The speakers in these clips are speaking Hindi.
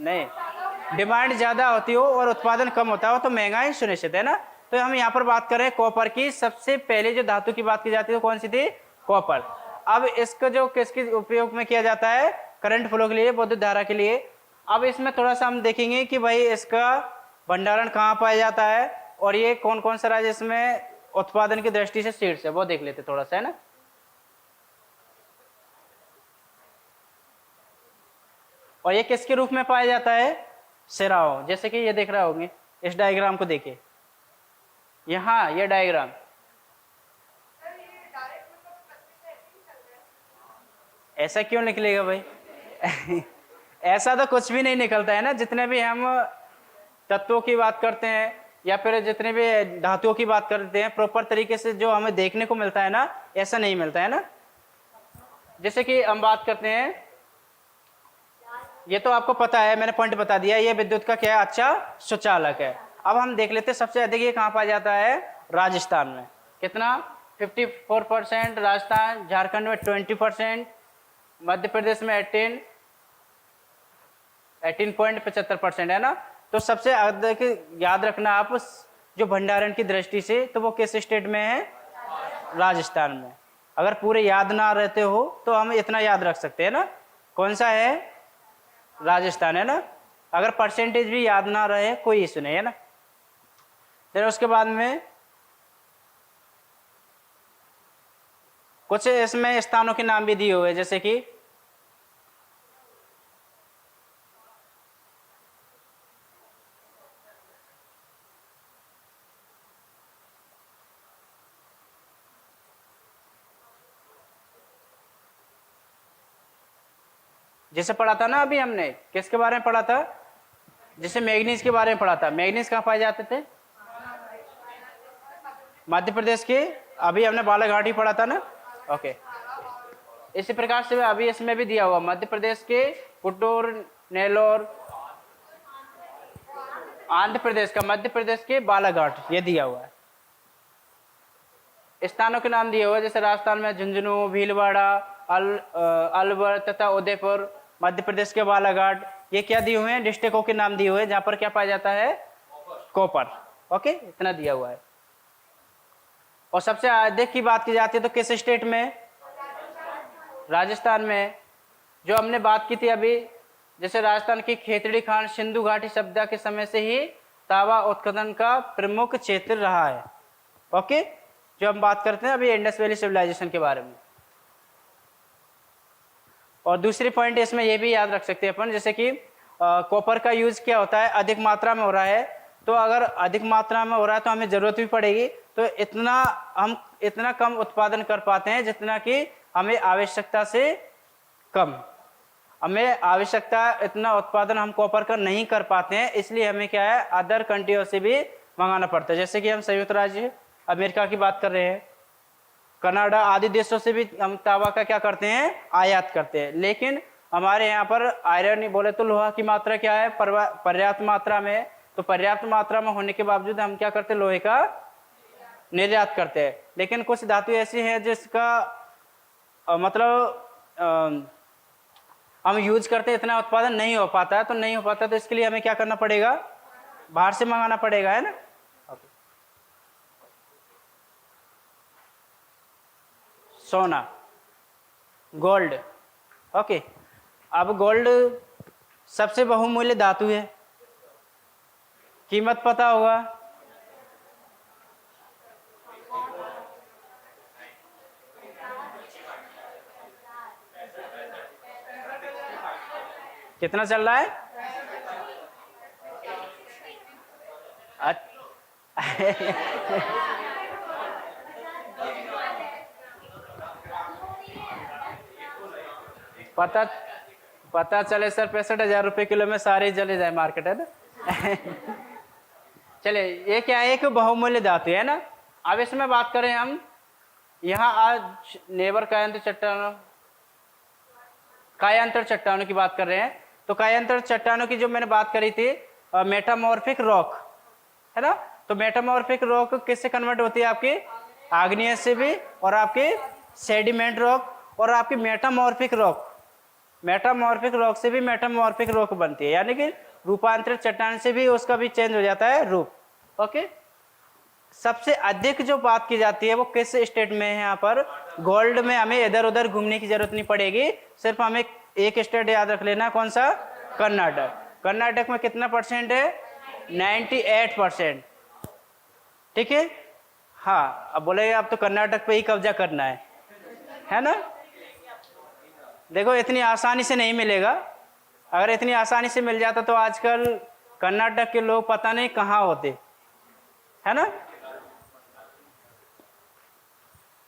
नहीं, डिमांड ज़्यादा होती हो और उत्पादन कम होता हो तो महंगाई सुनिश्चित है ना। तो हम यहाँ पर बात करें कॉपर की, सबसे पहले जो धातु की बात की जाती है तो कौन सी थी? कॉपर। अब इसका जो किसके उपयोग में किया जाता है? करंट फ्लो के लिए, विद्युत धारा के लिए। अब इसमें थोड़ा सा हम देखेंगे कि भाई इसका भंडारण कहाँ पाया जाता है और ये कौन कौन सा राज्य इसमें उत्पादन की दृष्टि से शीर्ष है, वो देख लेते थोड़ा सा, है ना। और ये किसके रूप में पाया जाता है? सिराओं। जैसे कि ये देख रहे होंगे, इस डायग्राम को देखिए, यहाँ ये डायग्राम, ऐसा क्यों निकलेगा भाई? ऐसा तो कुछ भी नहीं निकलता है ना। जितने भी हम तत्वों की बात करते हैं या फिर जितने भी धातुओं की बात करते हैं, प्रॉपर तरीके से जो हमें देखने को मिलता है ना, ऐसा नहीं मिलता है ना। जैसे कि हम बात करते हैं, ये तो आपको पता है, मैंने पॉइंट बता दिया, ये विद्युत का क्या है? अच्छा सुचालक है। अब हम देख लेते हैं सबसे अधिक ये कहाँ पाया जाता है? राजस्थान में। कितना? 54%, राजस्थान, झारखंड में 20%, मध्य प्रदेश में 18.75% है ना। तो सबसे अधिक याद रखना आप जो भंडारण की दृष्टि से, तो वो किस स्टेट में है? राजस्थान में। अगर पूरे याद ना रहते हो तो हम इतना याद रख सकते हैं ना, कौन सा है? राजस्थान, है ना। अगर परसेंटेज भी याद ना रहे कोई इशू नहीं, है ना। फिर उसके बाद में कुछ इसमें स्थानों के नाम भी दिए हुए, जैसे कि जैसे पढ़ा था ना अभी हमने, किसके बारे में पढ़ा था? जैसे मैग्नीज के बारे में पढ़ा था। मैग्नीज कहाँ पाए जाते थे? मध्य प्रदेश के, अभी हमने बालाघाट ही पढ़ा था ना। ओके, इसी प्रकार से अभी इसमें भी दिया हुआ मध्य प्रदेश के पुटूर, नेलोर, आंध्र प्रदेश का मध्य प्रदेश के बालाघाट, ये दिया हुआ है। स्थानों के नाम दिए हुए, जैसे राजस्थान में झुंझुनू, भीलवाड़ा, अलवर तथा उदयपुर, मध्य प्रदेश के बालाघाट, ये क्या दिए हुए हैं? डिस्ट्रिक्टों के नाम दिए हुए हैं जहां पर क्या पाया जाता है? कॉपर। ओके, इतना दिया हुआ है। और सबसे अधिक की बात की जाती है तो किस स्टेट में? राजस्थान में। जो हमने बात की थी अभी, जैसे राजस्थान की खेतड़ी खान सिंधु घाटी सभ्यता के समय से ही तांबा उत्खनन का प्रमुख क्षेत्र रहा है। ओके, जो हम बात करते हैं अभी इंडस वैली सिविलाइजेशन के बारे में। और दूसरी पॉइंट इसमें ये भी याद रख सकते हैं अपन, जैसे कि कॉपर का यूज क्या होता है? अधिक मात्रा में हो रहा है, तो अगर अधिक मात्रा में हो रहा है तो हमें जरूरत भी पड़ेगी, तो हम इतना कम उत्पादन कर पाते हैं जितना कि हमें आवश्यकता से कम। हमें आवश्यकता इतना उत्पादन हम कॉपर का नहीं कर पाते हैं, इसलिए हमें क्या है? अदर कंट्रियों से भी मंगाना पड़ता है। जैसे कि हम संयुक्त राज्य अमेरिका की बात कर रहे हैं, कनाडा आदि देशों से भी हम तांबा का क्या करते हैं? आयात करते हैं। लेकिन हमारे यहाँ पर आयरन बोले तो लोहा की मात्रा क्या है? पर्याप्त मात्रा में। तो पर्याप्त मात्रा में होने के बावजूद हम क्या करते हैं? लोहे का निर्यात करते हैं। लेकिन कुछ धातु ऐसी हैं जिसका मतलब हम यूज करते हैं, इतना उत्पादन नहीं हो पाता है। तो नहीं हो पाता तो इसके लिए हमें क्या करना पड़ेगा? बाहर से मंगाना पड़ेगा, है ना। सोना, गोल्ड। ओके, अब गोल्ड सबसे बहुमूल्य धातु है, कीमत पता होगा। कितना चल रहा है? पता चले सर 65,000 रुपए किलो में सारे चले जाए मार्केट, है ना। चले, ये क्या है? एक बहुमूल्य धातु है ना। अब इसमें बात करें हम, यहाँ आज नेबर कायांतर चट्टानों की बात कर रहे हैं। तो कायांतर चट्टानों की जो मैंने बात करी थी, मेटामॉर्फिक रॉक, है ना। तो मेटामॉर्फिक रॉक किससे कन्वर्ट होती है? आपकी आग्नेय से भी, और आपकी सेडिमेंट रॉक और आपकी मेटामॉर्फिक रॉक, मेटामॉर्फिक रॉक से भी मेटामॉर्फिक रॉक बनती है, यानी कि रूपांतरित चट्टान से भी उसका भी चेंज हो जाता है रूप। ओके, सबसे अधिक जो बात की जाती है वो किस स्टेट में है? यहाँ पर गोल्ड में हमें इधर उधर घूमने की जरूरत नहीं पड़ेगी, सिर्फ हमें एक स्टेट याद रख लेना, कौन सा? कर्नाटक। कर्नाटक में कितना परसेंट है? 98%। ठीक है, हाँ। अब बोलेगा अब तो कर्नाटक पे ही कब्जा करना है ना? देखो इतनी आसानी से नहीं मिलेगा, अगर इतनी आसानी से मिल जाता तो आजकल कर्नाटक के लोग पता नहीं कहाँ होते, है ना?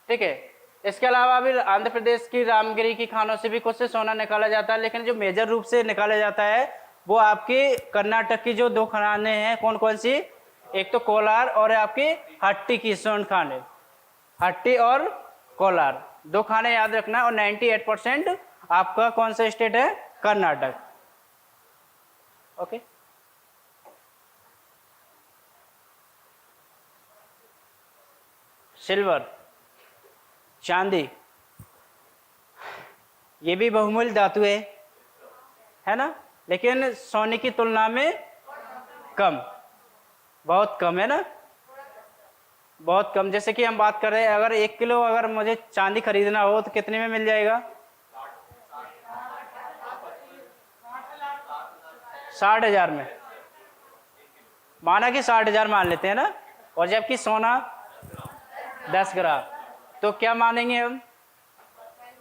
ठीक है, इसके अलावा भी आंध्र प्रदेश की रामगिरी की खानों से भी कुछ से सोना निकाला जाता है, लेकिन जो मेजर रूप से निकाला जाता है वो आपके कर्नाटक की जो दो खाने हैं, कौन कौन सी? एक तो कोलार और आपकी हट्टी की सोन खाने, हट्टी और कोलार, दो खाने याद रखना। और 98% आपका कौन सा स्टेट है? कर्नाटक। ओके, सिल्वर, चांदी, ये भी बहुमूल्य धातु है ना, लेकिन सोने की तुलना में कम, बहुत कम है ना, बहुत कम। जैसे कि हम बात कर रहे हैं, अगर 1 किलो अगर मुझे चांदी खरीदना हो तो कितने में मिल जाएगा? 60,000 में, माना कि 60,000 मान लेते हैं ना, और जबकि सोना 10 ग्राम, तो क्या मानेंगे हम?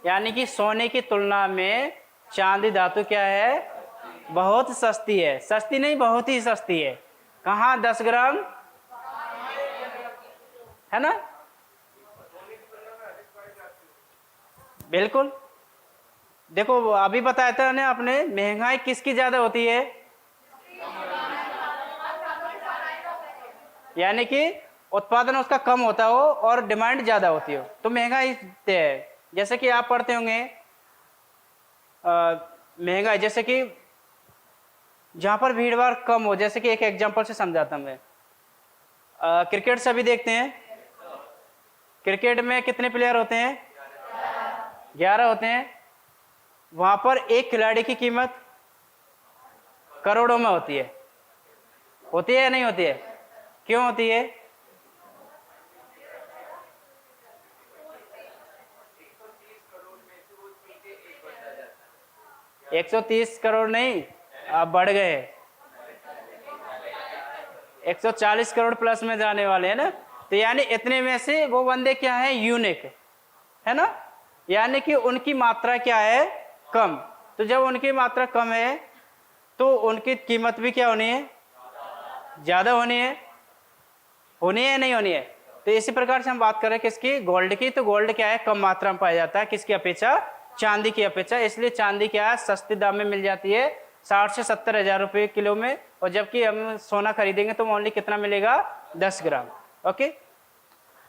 यानी कि सोने की तुलना में चांदी धातु क्या है? बहुत सस्ती है। सस्ती नहीं, बहुत ही सस्ती है। कहाँ? 10 ग्राम, है ना? बिल्कुल। देखो अभी बताया था ना आपने, महंगाई किसकी ज्यादा होती है? यानी कि उत्पादन उसका कम होता हो और डिमांड ज्यादा होती हो तो महंगाई है। जैसे कि आप पढ़ते होंगे महंगाई, जैसे कि जहां पर भीड़ भाड़ कम हो, जैसे कि एक एग्जांपल से समझाता मैं। क्रिकेट सभी देखते हैं, क्रिकेट में कितने प्लेयर होते हैं? 11 होते हैं। वहां पर एक खिलाड़ी की कीमत करोड़ों में होती है या नहीं होती है? क्यों होती है? 130 करोड़ नहीं, अब बढ़ गए, 140 करोड़ प्लस में जाने वाले हैं ना। तो यानी इतने में से वो बंदे क्या है? यूनिक, है ना, यानी कि उनकी मात्रा क्या है? कम। तो जब उनकी मात्रा कम है तो उनकी कीमत भी क्या होनी है? ज्यादा होनी है नहीं होनी है? तो इसी प्रकार से हम बात करें किसकी? गोल्ड की। तो गोल्ड क्या है? कम मात्रा में पाया जाता है, किसकी अपेक्षा? चांदी की अपेक्षा। इसलिए चांदी क्या है? सस्ते दाम में मिल जाती है, 60 से 70 हजार रुपये किलो में। और जबकि हम सोना खरीदेंगे तो ओनली कितना मिलेगा? 10 ग्राम। ओके,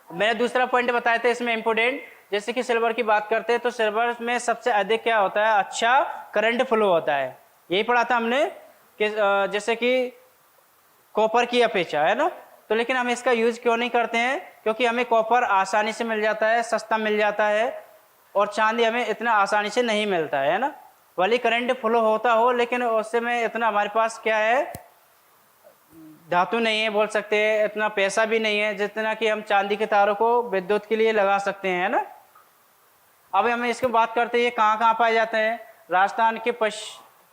मैंने दूसरा पॉइंट बताया था इसमें इंपोर्टेंट। जैसे कि सिल्वर की बात करते हैं तो सिल्वर में सबसे अधिक क्या होता है? अच्छा करंट फ्लो होता है, यही पढ़ा था हमने कि जैसे कि कॉपर की अपेक्षा, है ना। तो लेकिन हम इसका यूज क्यों नहीं करते हैं? क्योंकि हमें कॉपर आसानी से मिल जाता है, सस्ता मिल जाता है, और चांदी हमें इतना आसानी से नहीं मिलता है ना। भले करंट फ्लो होता हो लेकिन उससे में इतना हमारे पास क्या है? धातु नहीं है, बोल सकते हैं, इतना पैसा भी नहीं है जितना कि हम चांदी के तारों को विद्युत के लिए लगा सकते हैं, है ना। अब हम इसकी बात करते हैं ये कहाँ कहाँ पाए जाते हैं। राजस्थान के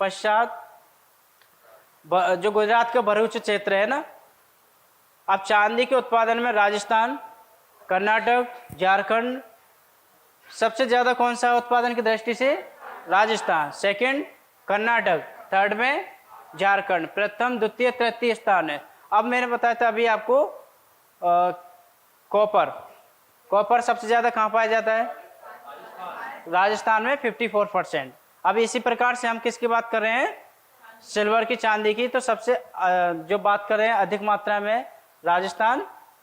पश्चात जो गुजरात का भरूच क्षेत्र है ना। अब चांदी के उत्पादन में राजस्थान, कर्नाटक, झारखंड, सबसे ज्यादा कौन सा उत्पादन की दृष्टि से? राजस्थान, सेकंड कर्नाटक, थर्ड में झारखंड, प्रथम द्वितीय तृतीय स्थान है। अब मैंने बताया था अभी आपको कॉपर सबसे ज्यादा कहाँ पाया जाता है? राजस्थान में 54%। अब इसी प्रकार से हम किसकी बात कर रहे हैं? सिल्वर की, चांदी की। तो सबसे जो बात कर रहे हैं अधिक मात्रा में राजस्थान,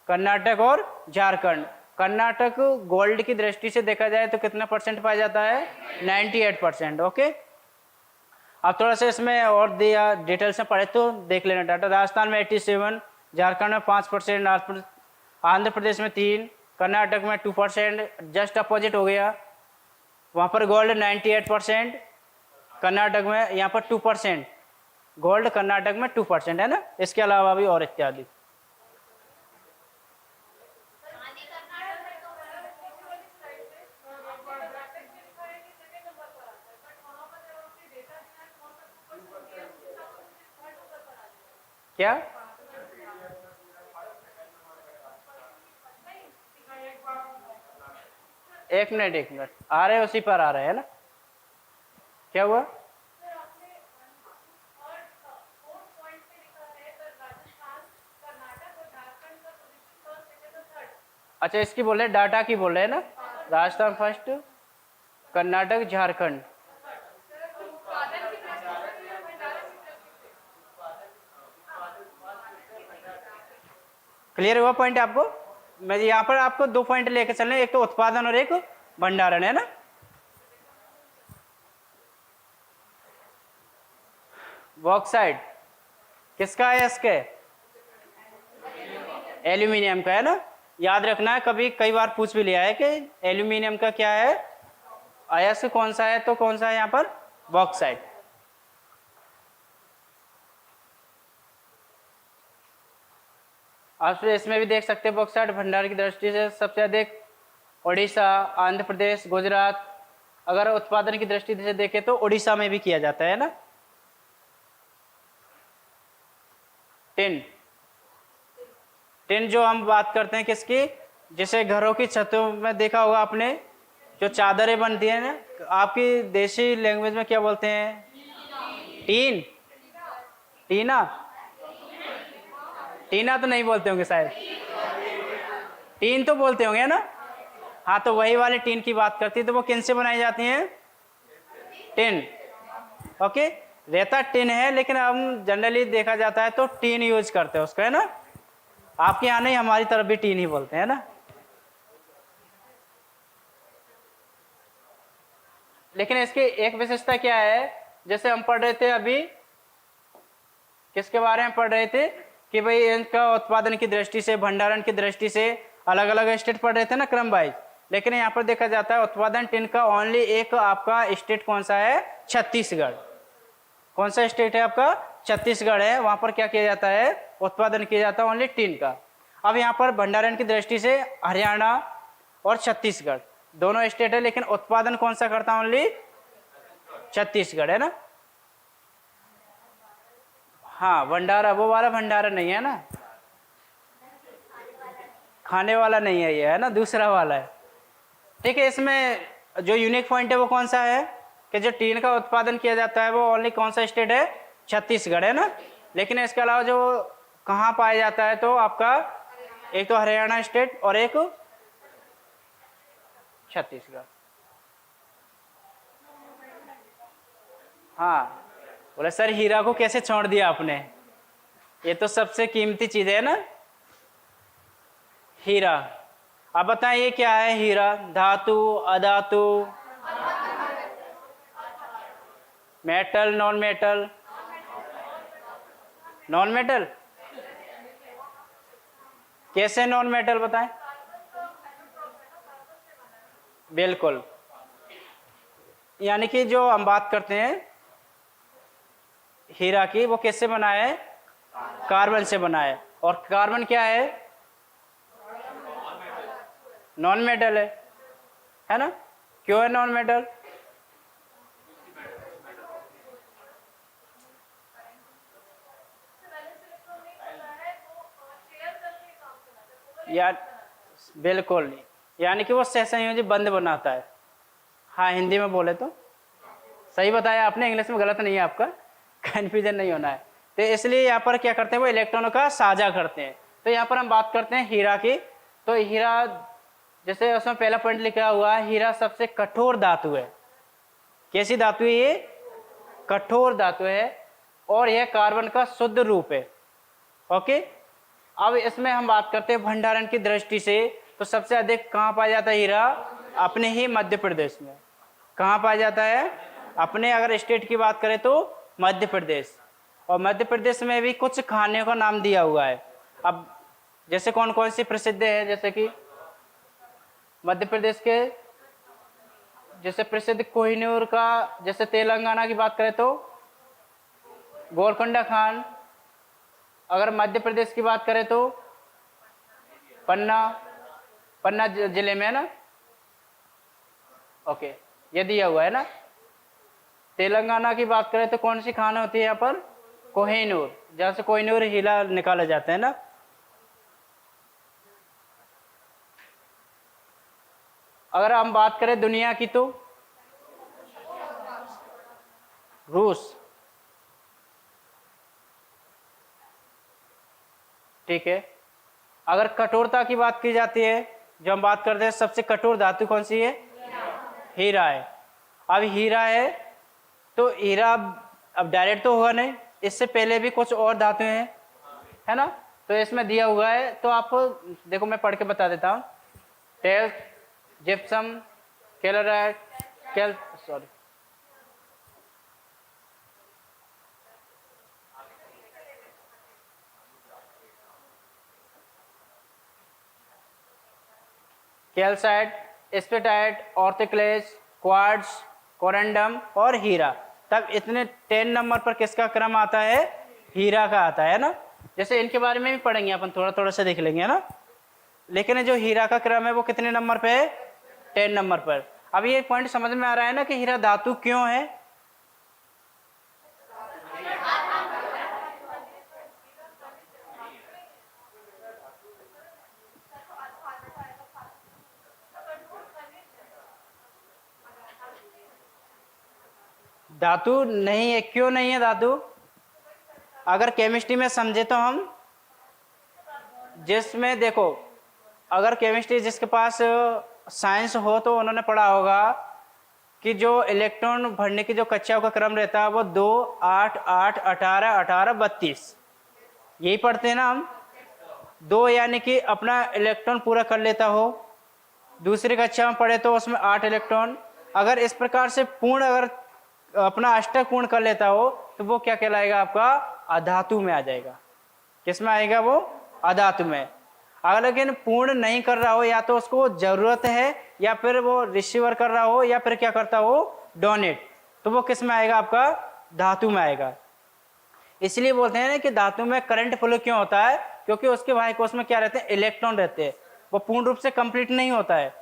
कर्नाटक और झारखंड। कर्नाटक गोल्ड की दृष्टि से देखा जाए तो कितना परसेंट पाया जाता है? 98%। ओके, अब थोड़ा सा इसमें और दिया डिटेल से पढ़े तो देख लेना डाटा। राजस्थान में 87, झारखंड में 5%, आंध्र प्रदेश में 3, कर्नाटक में 2%, जस्ट अपोजिट हो गया। वहाँ पर गोल्ड 98%, कर्नाटक में यहाँ पर 2%, गोल्ड कर्नाटक में 2% है ना। इसके अलावा भी और इत्यादि। क्या? एक मिनट आ रहे, उसी पर आ रहे हैं ना। क्या हुआ? अच्छा, इसकी बोल रहे, डाटा की बोल रहे हैं ना। राजस्थान फर्स्ट, कर्नाटक, झारखंड। क्लियर हुआ पॉइंट आपको? मैं यहाँ पर आपको 2 पॉइंट लेके चल रहे हैं, एक तो उत्पादन और एक भंडारण, है ना। बॉक्साइट किसका है? इसके एल्यूमिनियम का है ना। याद रखना है, कभी कई बार पूछ भी लिया है कि एल्यूमिनियम का क्या है, अयस्क कौन सा है, तो कौन सा है यहाँ पर? बॉक्साइट। आप इसमें भी देख सकते हैं बॉक्साइट भंडार की दृष्टि से सबसे अधिक उड़ीसा, आंध्र प्रदेश, गुजरात। अगर उत्पादन की दृष्टि से देखें तो उड़ीसा में भी किया जाता है ना। टिन जो हम बात करते हैं किसकी, जैसे घरों की छतों में देखा होगा आपने, जो चादरें बनती है ना, आपकी देसी लैंग्वेज में क्या बोलते हैं? टीन, टीना, टीना तो नहीं बोलते होंगे शायद, टीन तो बोलते होंगे ना। हाँ, तो वही वाले टीन की बात करती है। तो वो किन से बनाई जाती हैं? टिन। ओके, रेता टिन है, लेकिन हम जनरली देखा जाता है तो टीन यूज करते हैं उसको, है ना। आपके यहाँ नहीं, हमारी तरफ भी टीन ही बोलते हैं ना। लेकिन इसकी एक विशेषता क्या है, जैसे हम पढ़ रहे थे अभी, किसके बारे में पढ़ रहे थे कि भाई इनका उत्पादन की दृष्टि से, भंडारण की दृष्टि से अलग अलग स्टेट पढ़ रहे थे ना, क्रम वाइज। लेकिन यहाँ पर देखा जाता है उत्पादन टिन का ओनली एक आपका स्टेट कौन सा है? छत्तीसगढ़। कौन सा स्टेट है आपका? छत्तीसगढ़ है। वहां पर क्या किया जाता है? उत्पादन किया जाता है ओनली टिन का। अब यहाँ पर भंडारण की दृष्टि से हरियाणा और छत्तीसगढ़ दोनों स्टेट है, लेकिन उत्पादन कौन सा करता है? ओनली छत्तीसगढ़, है ना। हाँ, भंडारा वो वाला भंडारा नहीं है ना, खाने वाला नहीं है ये, है ना, दूसरा वाला है। ठीक है, इसमें जो यूनिक पॉइंट है वो कौन सा है कि जो टीन का उत्पादन किया जाता है वो ओनली कौन सा स्टेट है? छत्तीसगढ़, है ना। लेकिन इसके अलावा जो कहाँ पाया जाता है तो आपका एक तो हरियाणा स्टेट और एक छत्तीसगढ़। हाँ, बोले सर हीरा को कैसे छोड़ दिया आपने, ये तो सबसे कीमती चीज है ना, हीरा। अब बताइए क्या है हीरा? धातु, अधातु, metal, non metal? Non metal. कैसे नॉन मेटल बताएं? बिल्कुल, यानी कि जो हम बात करते हैं हीरा की, वो किससे बना है? कार्बन से बना है। और कार्बन क्या है? नॉन मेटल है ना। क्यों है नॉन मेटल? या बिल्कुल नहीं, यानी कि वो सहसंयोजी बंध बनाता है। हाँ, हिंदी में बोले तो सही बताया आपने, इंग्लिश में गलत नहीं है आपका, कन्फ्यूजन नहीं होना है। तो इसलिए यहाँ पर क्या करते हैं, वो इलेक्ट्रॉनों का साझा करते हैं। तो यहाँ पर हम बात करते हैं हीरा की। तो हीरा, जैसे उसमें पहला पॉइंट लिखा हुआ है, हीरा सबसे कठोर धातु है। कैसी धातु है ये? कठोर धातु है, और यह कार्बन का शुद्ध रूप है। ओके, अब इसमें हम बात करते हैं भंडारण की दृष्टि से, तो सबसे अधिक कहाँ पाया जाता है हीरा? अपने ही मध्य प्रदेश में। कहाँ पाया जाता है? अपने अगर स्टेट की बात करें तो मध्य प्रदेश। और मध्य प्रदेश में भी कुछ खाने का नाम दिया हुआ है। अब जैसे कौन कौन सी प्रसिद्ध है, जैसे कि मध्य प्रदेश के जैसे प्रसिद्ध कोहिनूर का, जैसे तेलंगाना की बात करें तो गोलकोंडा खान। अगर मध्य प्रदेश की बात करें तो पन्ना, पन्ना जिले में है ना। ओके, ये दिया हुआ है ना। तेलंगाना की बात करें तो कौन सी खान होती है यहाँ पर? कोहिनूर, जहाँ से कोहिनूर हीरा निकाला जाता है ना। अगर हम बात करें दुनिया की तो रूस, ठीक है। अगर कठोरता की बात की जाती है, जो हम बात करते हैं सबसे कठोर धातु कौन सी है? हीरा है। अब हीरा है तो हीरा अब डायरेक्ट तो होगा नहीं, इससे पहले भी कुछ और धातु हैं, है ना। तो इसमें दिया हुआ है, तो आपको देखो मैं पढ़ के बता देता हूँ। टेल्स, जिप्सम, कैलोराइट, sorry calcite, apatite, orthoclase, quartz, corundum और हीरा। तब इतने 10 नंबर पर किसका क्रम आता है? हीरा का आता है ना। जैसे इनके बारे में भी पढ़ेंगे अपन, थोड़ा थोड़ा सा देख लेंगे, है ना। लेकिन जो हीरा का क्रम है वो कितने नंबर पे है? 10 नंबर पर। अब ये पॉइंट समझ में आ रहा है ना कि हीरा धातु क्यों है? धातु नहीं है, क्यों नहीं है धातु? अगर केमिस्ट्री में समझे तो हम, जिसमें देखो, अगर केमिस्ट्री जिसके पास साइंस हो तो उन्होंने पढ़ा होगा कि जो इलेक्ट्रॉन भरने की जो कक्षाओं का क्रम रहता है वो 2, 8, 8, 18, 18, 32, यही पढ़ते हैं ना हम। 2 यानी कि अपना इलेक्ट्रॉन पूरा कर लेता हो, दूसरी कक्षा में पढ़े तो उसमें 8 इलेक्ट्रॉन। अगर इस प्रकार से पूर्ण अगर अपना अष्टक पूर्ण कर लेता हो तो वो क्या कहलाएगा? आपका अधातु में आ जाएगा। किस में आएगा वो? अधातु में। अगर लेकिन पूर्ण नहीं कर रहा हो, या तो उसको जरूरत है, या फिर वो रिसीवर कर रहा हो, या फिर क्या करता हो? डोनेट, तो वो किस में आएगा? आपका धातु में आएगा। इसलिए बोलते हैं ना कि धातु में करंट फ्लो क्यों होता है? क्योंकि उसके बाह्य कोश में क्या रहते हैं? इलेक्ट्रॉन रहते हैं, वो पूर्ण रूप से कंप्लीट नहीं होता है।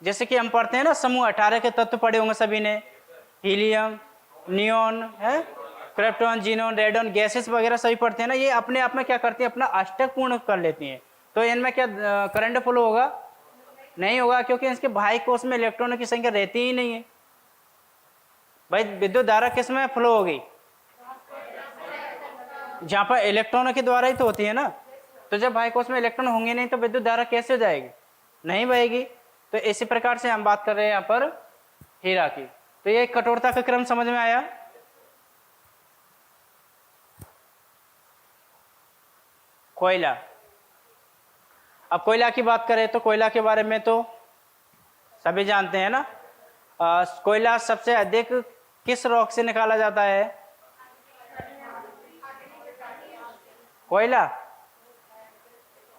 जैसे कि हम पढ़ते हैं ना, समूह 18 के तत्व पढ़े होंगे सभी ने, हीलियम, नियोन है, क्रिप्टॉन, जीनोन, रेडॉन, गैसेस वगैरह सभी पढ़ते हैं ना। ये अपने आप में क्या करती है? अपना अष्टक पूर्ण कर लेती हैं। तो इनमें क्या करंट फ्लो होगा? नहीं होगा, क्योंकि इसके बाह्य कोश में इलेक्ट्रॉनों की संख्या रहती ही नहीं है। भाई विद्युत धारा किस में फ्लो होगी? जहां पर इलेक्ट्रॉनों के द्वारा ही तो होती है ना। तो जब बाह्य कोश में इलेक्ट्रॉन होंगे नहीं तो विद्युत धारा कैसे हो जाएगी? नहीं बहेगी। तो इसी प्रकार से हम बात कर रहे हैं यहाँ पर हीरा की। तो ये कठोरता का क्रम समझ में आया। कोयला, अब कोयला की बात करें तो कोयला के बारे में तो सभी जानते हैं ना। कोयला सबसे अधिक किस रॉक से निकाला जाता है? कोयला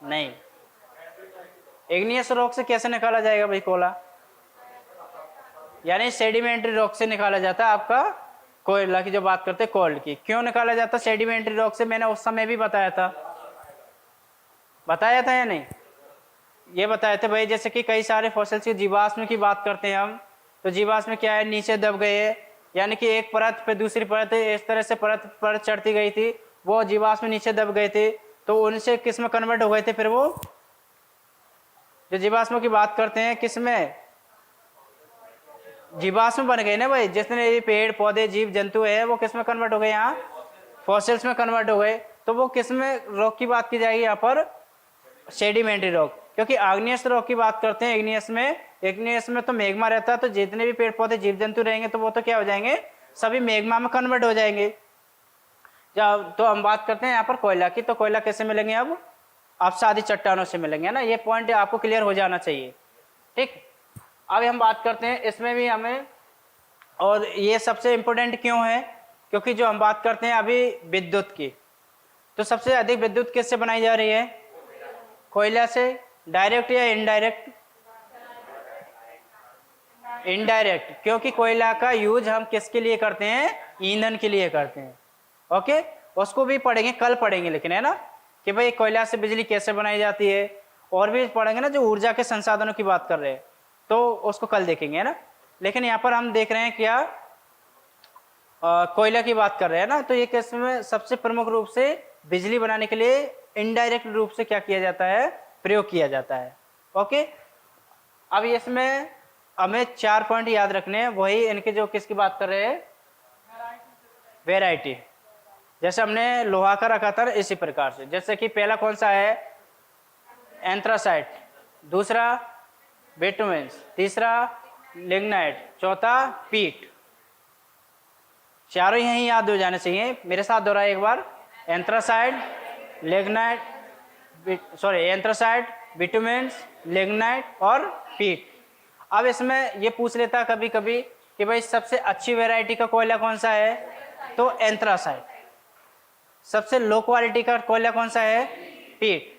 नहीं, इग्नियस रॉक से कैसे निकाला जाएगा भाई कोयला? यानी सेडिमेंट्री रॉक से निकाला जाता है आपका कोयला की जो बात करते हैं कोल्ड की। क्यों निकाला जाता है सेडिमेंट्री रॉक से? मैंने उस समय भी बताया था या नहीं? ये बताए थे भाई, जैसे कि कई सारे फॉसिल्स की जीवाश्म की बात करते हैं हम, तो जीवाश्म क्या है? नीचे दब गए है, यानी कि एक परत पे दूसरी परत इस तरह से परत चढ़ती गई थी, वो जीवाश्म नीचे दब गए थे, तो उनसे किस में कन्वर्ट हो गए थे? फिर वो जो जीवाश्म की बात करते हैं किस में? जीवाश्म बन गए ना भाई। जितने ये पेड़ पौधे जीव जंतु है वो किस में कन्वर्ट हो गए? यहाँ फॉसिल्स में कन्वर्ट हो गए। तो वो किस में रॉक की बात की जाएगी? यहाँ पर सेडिमेंट्री रॉक। क्योंकि आग्नेयस रॉक की बात करते हैं इग्नियस में तो मैग्मा रहता है, तो जितने भी पेड़ पौधे जीव जंतु रहेंगे तो वो तो क्या हो जाएंगे? सभी मैग्मा में कन्वर्ट हो जाएंगे। जब तो हम बात करते हैं यहाँ पर कोयला की, तो कोयला कैसे मिलेंगे? अब आप सादी चट्टानों से मिलेंगे ना। ये पॉइंट आपको क्लियर हो जाना चाहिए, ठीक। अब हम बात करते हैं इसमें भी हमें, और ये सबसे इंपॉर्टेंट क्यों है? क्योंकि जो हम बात करते हैं अभी विद्युत की, तो सबसे अधिक विद्युत किससे बनाई जा रही है? कोयला से। डायरेक्ट या इनडायरेक्ट? इनडायरेक्ट, क्योंकि कोयला का यूज हम किसके लिए करते हैं? ईंधन के लिए करते हैं। ओके, उसको भी पढ़ेंगे, कल पढ़ेंगे, लेकिन है ना कि भाई कोयला से बिजली कैसे बनाई जाती है, और भी पढ़ेंगे ना, जो ऊर्जा के संसाधनों की बात कर रहे हैं, तो उसको कल देखेंगे, है ना। लेकिन यहाँ पर हम देख रहे हैं क्या, कोयला की बात कर रहे हैं ना, तो ये केस में सबसे प्रमुख रूप से बिजली बनाने के लिए इनडायरेक्ट रूप से क्या किया जाता है? प्रयोग किया जाता है। ओके, अब इसमें हमें 4 पॉइंट याद रखने हैं, वही इनके जो किसकी बात कर रहे हैं? वेराइटी। जैसे हमने लोहा का रखा था इसी प्रकार से, जैसे कि पहला कौन सा है? एंथ्रासाइट, दूसरा बिटुमेन्स, तीसरा लिग्नाइट, चौथा पीट। चारों यहीं याद हो जाने चाहिए, मेरे साथ दोहराए एक बार। एंथ्रासाइट, लिग्नाइट, एंथ्रासाइट, बिटुमेन्स, लिग्नाइट और पीट। अब इसमें ये पूछ लेता कभी कभी कि भाई सबसे अच्छी वैरायटी का कोयला कौन सा है? तो एंथ्रासाइट। सबसे लो क्वालिटी का कोयला कौन सा है? पीट।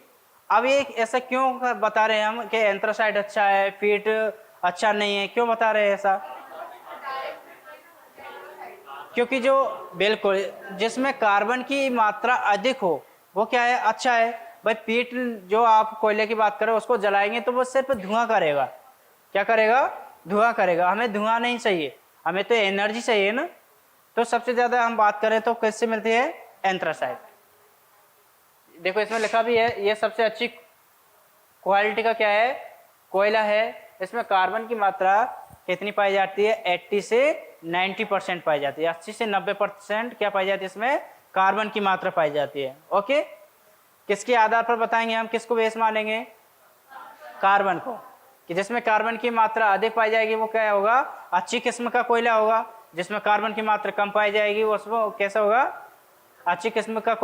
अब ये ऐसा क्यों बता रहे हैं हम कि एंथ्रासाइट अच्छा है, पीट अच्छा नहीं है? क्यों बता रहे हैं ऐसा? क्योंकि जो बिल्कुल जिसमें कार्बन की मात्रा अधिक हो वो क्या है? अच्छा है। भाई पीट जो आप कोयले की बात करें उसको जलाएंगे तो वो सिर्फ धुआं करेगा। क्या करेगा? धुआं करेगा। हमें धुआं नहीं चाहिए, हमें तो एनर्जी चाहिए ना। तो सबसे ज्यादा हम बात करें तो किससे मिलती है? एंथ्रासाइट। देखो इसमें लिखा भी है, ये सबसे अच्छी क्वालिटी का क्या है? कोयला है। इसमें कार्बन की मात्रा कितनी पाई जाती है? 80 से 90% पाई जाती है। 80 से 90% क्या पाई जाती है? इसमें कार्बन की मात्रा पाई जाती है। ओके, किसके आधार पर बताएंगे हम? किसको बेस मानेंगे? कार्बन को, कि जिसमें कार्बन की मात्रा अधिक पाई जाएगी वो क्या होगा? अच्छी किस्म का कोयला होगा। जिसमें कार्बन की मात्रा कम पाई जाएगी वो उसमें कैसा होगा? अच्छी किस्म का कोयला।